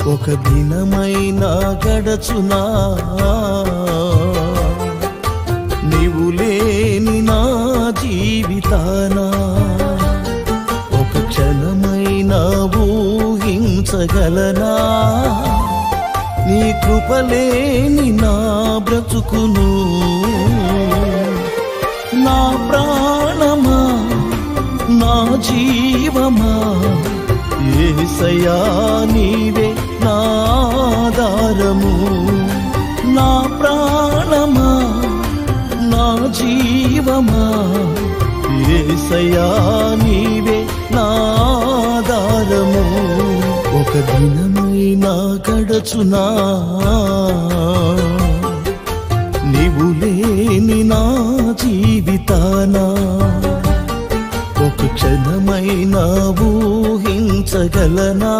ఒక దినమైనా గడచునా నీవు లేని నా జీవితానా ఒక క్షణమైనా ఊహించగలనా నీ కృపలేని నా బ్రతుకును నా ప్రాణమా నా జీవమా యేసయ్యా నీవే నా ఆధారము నా ప్రాణమా నా జీవమా యేసయ్యా నీవే నా ఆధారము ఒక దినమైనా గడచునా నీవు లేని నా జీవితానా ఒక క్షణమైనా ఊహించగలనా